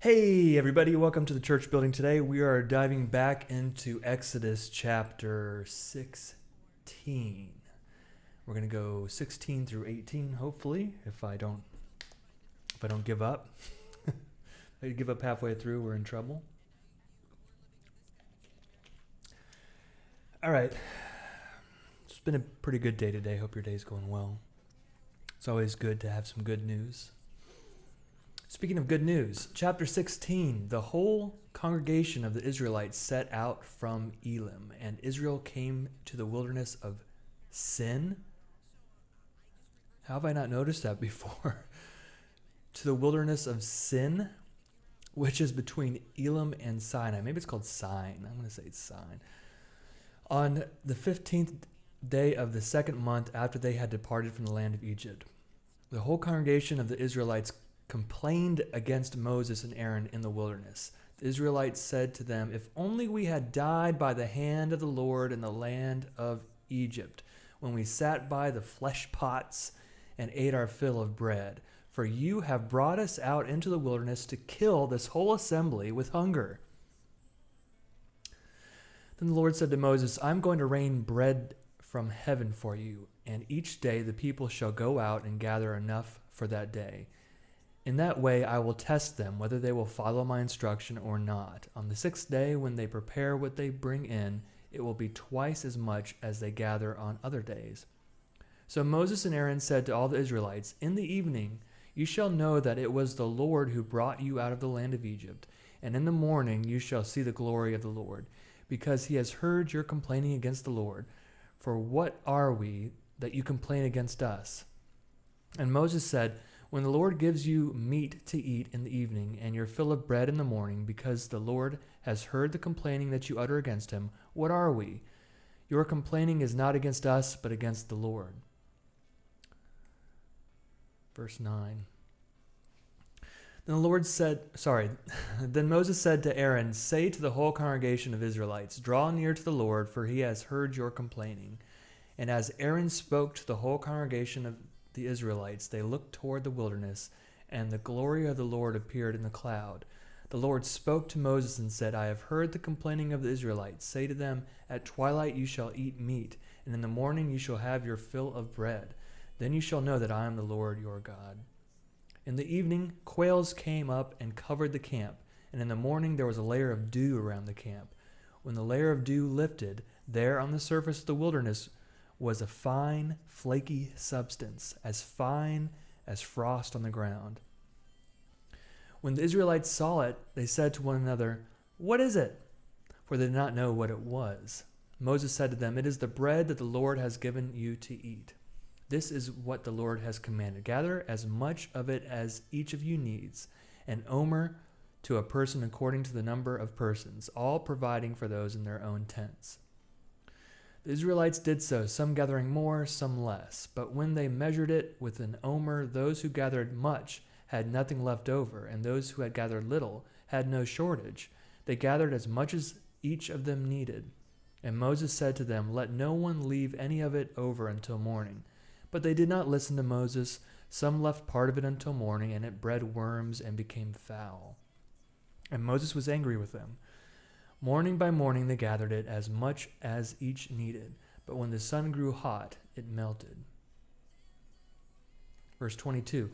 Hey everybody, welcome to the church building today. We are diving back into Exodus chapter 16. We're going to go 16 through 18 hopefully, if I don't give up. If I give up halfway through, we're in trouble. All right. It's been a pretty good day today. Hope your day's going well. It's always good to have some good news. Speaking of good news, chapter 16, the whole congregation of the Israelites set out from Elim, and Israel came to the wilderness of Sin. How have I not noticed that before? To the wilderness of Sin, which is between Elim and Sinai. Maybe it's called Sine. I'm going to say it's Sine. On the 15th day of the second month after they had departed from the land of Egypt, the whole congregation of the Israelites complained against Moses and Aaron in the wilderness. The Israelites said to them, "If only we had died by the hand of the Lord in the land of Egypt, when we sat by the flesh pots and ate our fill of bread. For you have brought us out into the wilderness to kill this whole assembly with hunger." Then the Lord said to Moses, "I'm going to rain bread from heaven for you, and each day the people shall go out and gather enough for that day. In that way I will test them, whether they will follow my instruction or not. On the sixth day, when they prepare what they bring in, it will be twice as much as they gather on other days." So Moses and Aaron said to all the Israelites, "In the evening you shall know that it was the Lord who brought you out of the land of Egypt, and in the morning you shall see the glory of the Lord, because he has heard your complaining against the Lord. For what are we that you complain against us?" And Moses said, "When the Lord gives you meat to eat in the evening, and your fill of bread in the morning, because the Lord has heard the complaining that you utter against him, what are we? Your complaining is not against us, but against the Lord." Verse 9. Then Moses said to Aaron, "Say to the whole congregation of Israelites, 'Draw near to the Lord, for he has heard your complaining.'" And as Aaron spoke to the whole congregation of the Israelites, they looked toward the wilderness, and the glory of the Lord appeared in the cloud. The Lord spoke to Moses and said, "I have heard the complaining of the Israelites. Say to them, at twilight you shall eat meat, and in the morning you shall have your fill of bread. Then you shall know that I am the Lord your God." In the evening, quails came up and covered the camp, and in the morning there was a layer of dew around the camp. When the layer of dew lifted, there on the surface of the wilderness was a fine, flaky substance, as fine as frost on the ground. When the Israelites saw it, they said to one another, "What is it?" For they did not know what it was. Moses said to them, "It is the bread that the Lord has given you to eat. This is what the Lord has commanded. Gather as much of it as each of you needs, an omer to a person according to the number of persons, all providing for those in their own tents." The Israelites did so, some gathering more, some less. But when they measured it with an omer, those who gathered much had nothing left over, and those who had gathered little had no shortage. They gathered as much as each of them needed. And Moses said to them, "Let no one leave any of it over until morning." But they did not listen to Moses. Some left part of it until morning, and it bred worms and became foul. And Moses was angry with them. Morning by morning they gathered it as much as each needed, but when the sun grew hot, it melted. Verse 22.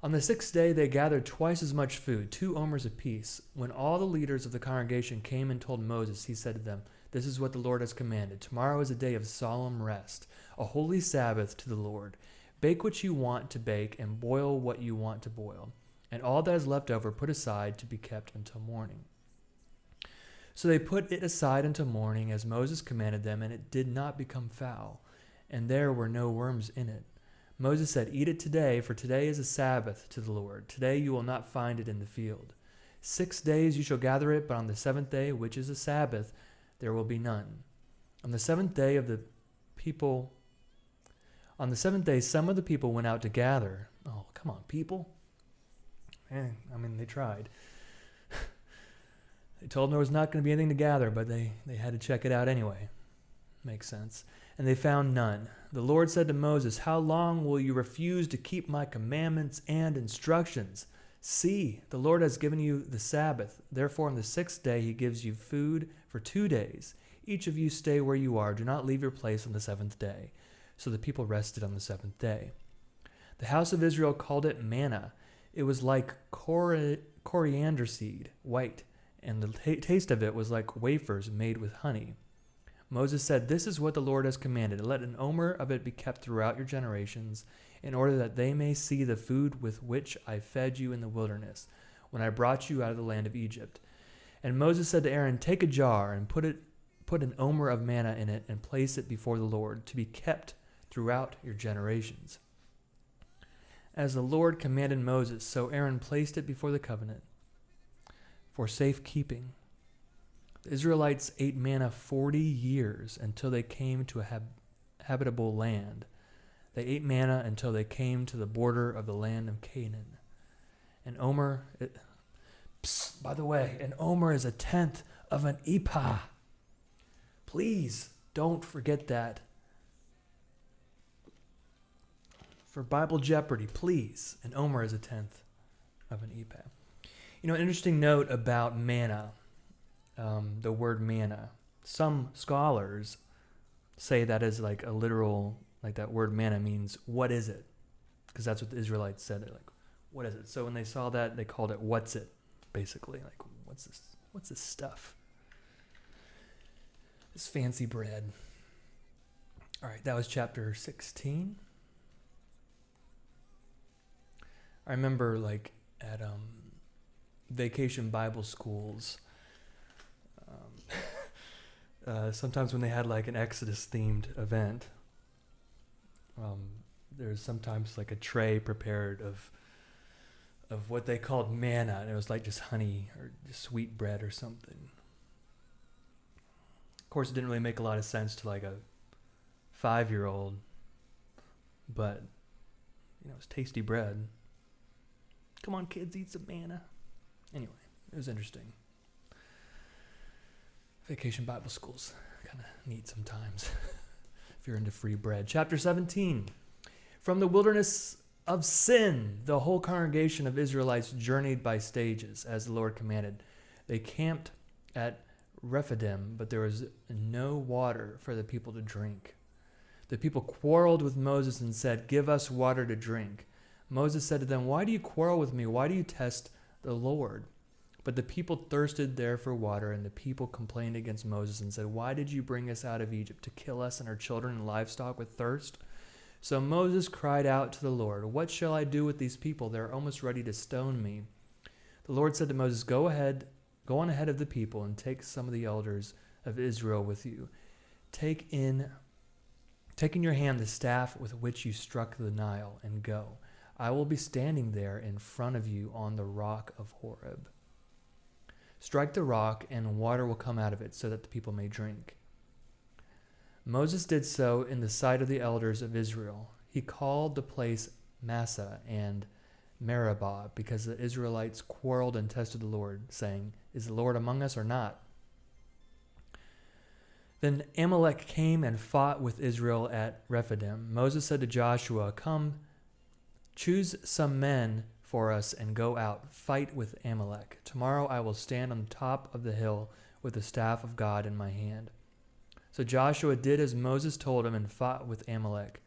On the sixth day they gathered twice as much food, 2 omers apiece. When all the leaders of the congregation came and told Moses, he said to them, "This is what the Lord has commanded. Tomorrow is a day of solemn rest, a holy Sabbath to the Lord. Bake what you want to bake and boil what you want to boil, and all that is left over put aside to be kept until morning." So they put it aside until morning, as Moses commanded them, and it did not become foul, and there were no worms in it. Moses said, "Eat it today, for today is a Sabbath to the Lord. Today you will not find it in the field. 6 days you shall gather it, but on the seventh day, which is a Sabbath, there will be none." On the seventh day some of the people went out to gather. Oh, come on, people. They tried. They told them there was not going to be anything to gather, but they had to check it out anyway. Makes sense. And they found none. The Lord said to Moses, "How long will you refuse to keep my commandments and instructions? See, the Lord has given you the Sabbath. Therefore, on the 6th day, he gives you food for 2 days. Each of you stay where you are. Do not leave your place on the 7th day. So the people rested on the 7th day. The house of Israel called it manna. It was like coriander seed, white, and the taste of it was like wafers made with honey. Moses said, "This is what the Lord has commanded. Let an omer of it be kept throughout your generations, in order that they may see the food with which I fed you in the wilderness, when I brought you out of the land of Egypt." And Moses said to Aaron, "Take a jar and put an omer of manna in it and place it before the Lord, to be kept throughout your generations." As the Lord commanded Moses, so Aaron placed it before the covenant for safekeeping. The Israelites ate manna 40 years until they came to a habitable land. They ate manna until they came to the border of the land of Canaan. An omer, by the way, an omer is 1/10 of an ephah. Please don't forget that. For Bible Jeopardy, please, an omer is 1/10 of an ephah. An interesting note about manna, the word manna. Some scholars say that is like a literal, like that word manna means, what is it? Because that's what the Israelites said. They're like, what is it? So when they saw that, they called it, what's it? Basically, like, what's this? What's this stuff? This fancy bread. All right, that was chapter 16. I remember, like, at vacation Bible schools, sometimes when they had like an Exodus themed event, there's sometimes like a tray prepared of what they called manna, and it was like just honey or just sweet bread or something. Of course, it didn't really make a lot of sense to like a 5-year-old, but it's tasty bread. Come on, kids, eat some manna. Anyway, it was interesting. Vacation Bible schools, kind of neat sometimes if you're into free bread. Chapter 17. From the wilderness of sin, the whole congregation of Israelites journeyed by stages, as the Lord commanded. They camped at Rephidim, but there was no water for the people to drink. The people quarreled with Moses and said, "Give us water to drink." Moses said to them, "Why do you quarrel with me? Why do you test the Lord?" But the people thirsted there for water, and the people complained against Moses and said, "Why did you bring us out of Egypt, to kill us and our children and livestock with thirst?" So Moses cried out to the Lord, "What shall I do with these people? They are almost ready to stone me." The Lord said to Moses, Go on ahead of the people and take some of the elders of Israel with you. Take in your hand the staff with which you struck the Nile, and go. I will be standing there in front of you on the rock of Horeb. Strike the rock, and water will come out of it, so that the people may drink. Moses did so in the sight of the elders of Israel. He called the place Massah and Meribah, because the Israelites quarreled and tested the Lord, saying, "Is the Lord among us or not?" Then Amalek came and fought with Israel at Rephidim. Moses said to Joshua, "Come, choose some men for us and go out, fight with Amalek. Tomorrow I will stand on the top of the hill with the staff of God in my hand." So Joshua did as Moses told him and fought with Amalek,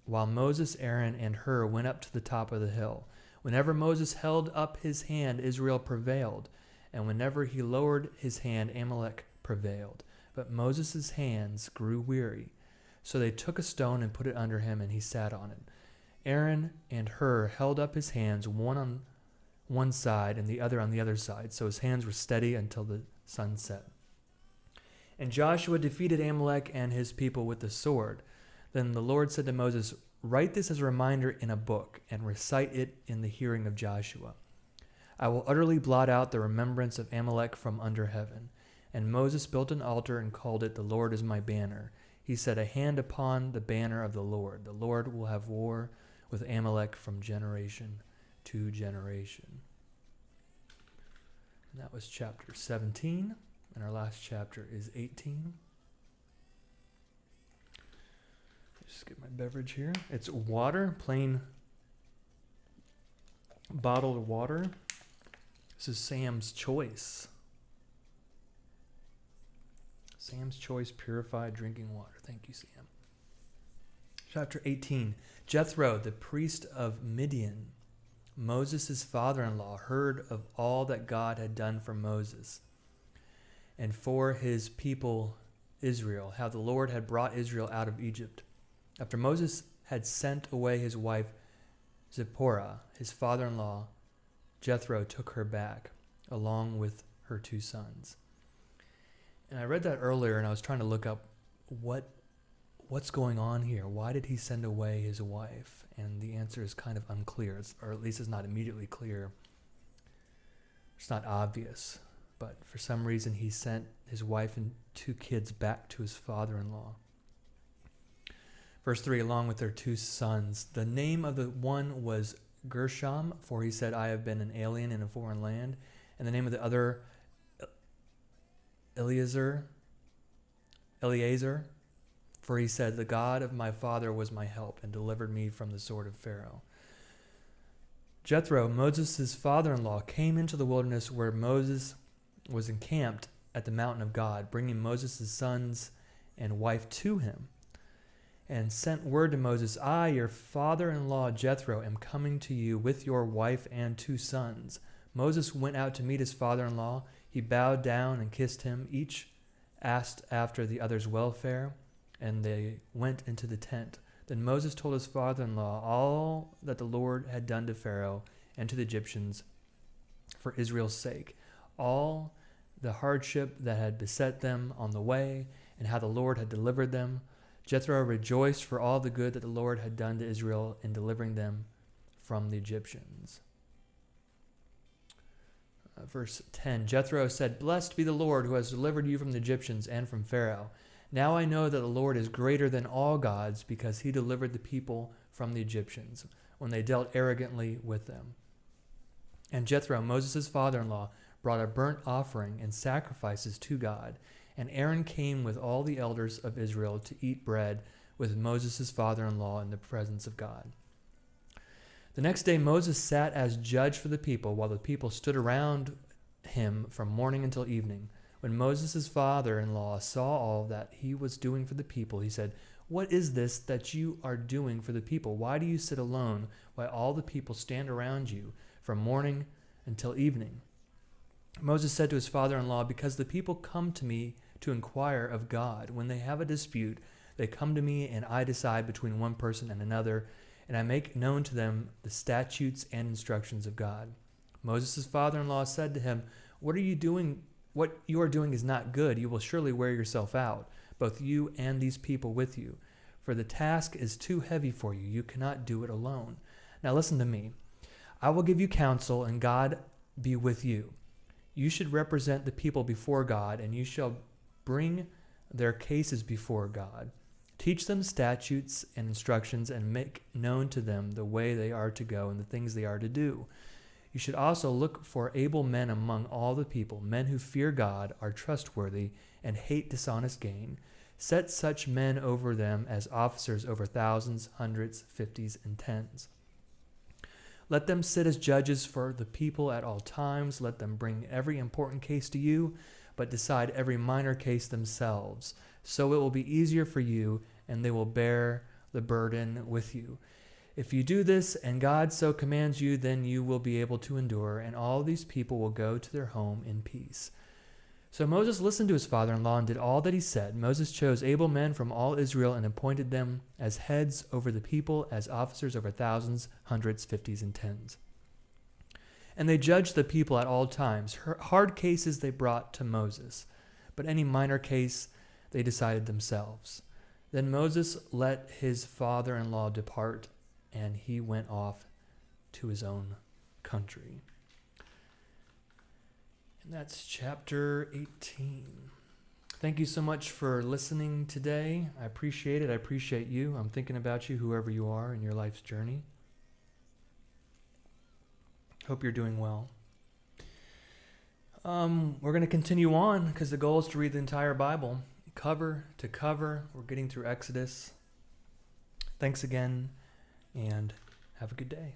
while Moses, Aaron, and Hur went up to the top of the hill. Whenever Moses held up his hand, Israel prevailed, and whenever he lowered his hand, Amalek prevailed. But Moses' hands grew weary, so they took a stone and put it under him, and he sat on it. Aaron and Hur held up his hands, one on one side and the other on the other side, so his hands were steady until the sun set. And Joshua defeated Amalek and his people with the sword. Then the Lord said to Moses, "Write this as a reminder in a book, and recite it in the hearing of Joshua. I will utterly blot out the remembrance of Amalek from under heaven." And Moses built an altar and called it, "The Lord is my banner." He set a hand upon the banner of the Lord. The Lord will have war with Amalek from generation to generation. And that was chapter 17, and our last chapter is 18. Just get my beverage here. It's water, plain bottled water. This is Sam's Choice. Sam's Choice purified drinking water. Thank you, Sam. Chapter 18. Jethro, the priest of Midian, Moses' father-in-law, heard of all that God had done for Moses and for his people Israel, how the Lord had brought Israel out of Egypt. After Moses had sent away his wife Zipporah, his father-in-law Jethro took her back, along with her 2 sons. And I read that earlier, and I was trying to look up what's going on here. Why did he send away his wife? And the answer is kind of unclear, or at least it's not immediately clear. It's not obvious. But for some reason, he sent his wife and 2 kids back to his father-in-law. Verse 3, along with their 2 sons. The name of the one was Gershom, for he said, I have been an alien in a foreign land. And the name of the other, Eleazar, for he said, the God of my father was my help and delivered me from the sword of Pharaoh. Jethro, Moses' father-in-law, came into the wilderness where Moses was encamped at the mountain of God, bringing Moses' sons and wife to him, and sent word to Moses, I, your father-in-law Jethro, am coming to you with your wife and 2 sons. Moses went out to meet his father-in-law. He bowed down and kissed him. Each asked after the other's welfare, and they went into the tent. Then Moses told his father-in-law all that the Lord had done to Pharaoh and to the Egyptians for Israel's sake, all the hardship that had beset them on the way, and how the Lord had delivered them. Jethro rejoiced for all the good that the Lord had done to Israel in delivering them from the Egyptians. Verse 10, Jethro said, Blessed be the Lord who has delivered you from the Egyptians and from Pharaoh. Now I know that the Lord is greater than all gods, because he delivered the people from the Egyptians when they dealt arrogantly with them. And Jethro, Moses' father-in-law, brought a burnt offering and sacrifices to God. And Aaron came with all the elders of Israel to eat bread with Moses' father-in-law in the presence of God. The next day Moses sat as judge for the people, while the people stood around him from morning until evening. When Moses' father-in-law saw all that he was doing for the people, he said, What is this that you are doing for the people? Why do you sit alone while all the people stand around you from morning until evening? Moses said to his father-in-law, Because the people come to me to inquire of God. When they have a dispute, they come to me, and I decide between one person and another, and I make known to them the statutes and instructions of God. Moses' father-in-law said to him, What are you doing? What you are doing is not good. You will surely wear yourself out, both you and these people with you. For the task is too heavy for you. You cannot do it alone. Now listen to me. I will give you counsel, and God be with you. You should represent the people before God, and you shall bring their cases before God. Teach them statutes and instructions, and make known to them the way they are to go and the things they are to do. You should also look for able men among all the people, men who fear God, are trustworthy, and hate dishonest gain. Set such men over them as officers over thousands, hundreds, fifties, and tens. Let them sit as judges for the people at all times. Let them bring every important case to you, but decide every minor case themselves. So it will be easier for you, and they will bear the burden with you. If you do this, and God so commands you, then you will be able to endure, and all these people will go to their home in peace. So Moses listened to his father-in-law and did all that he said. Moses chose able men from all Israel and appointed them as heads over the people, as officers over thousands, hundreds, fifties, and tens. And they judged the people at all times. Hard cases they brought to Moses, but any minor case they decided themselves. Then Moses let his father-in-law depart, and he went off to his own country. And that's chapter 18. Thank you so much for listening today. I appreciate it. I appreciate you. I'm thinking about you, whoever you are in your life's journey. Hope you're doing well. We're going to continue on because the goal is to read the entire Bible, cover to cover. We're getting through Exodus. Thanks again, and have a good day.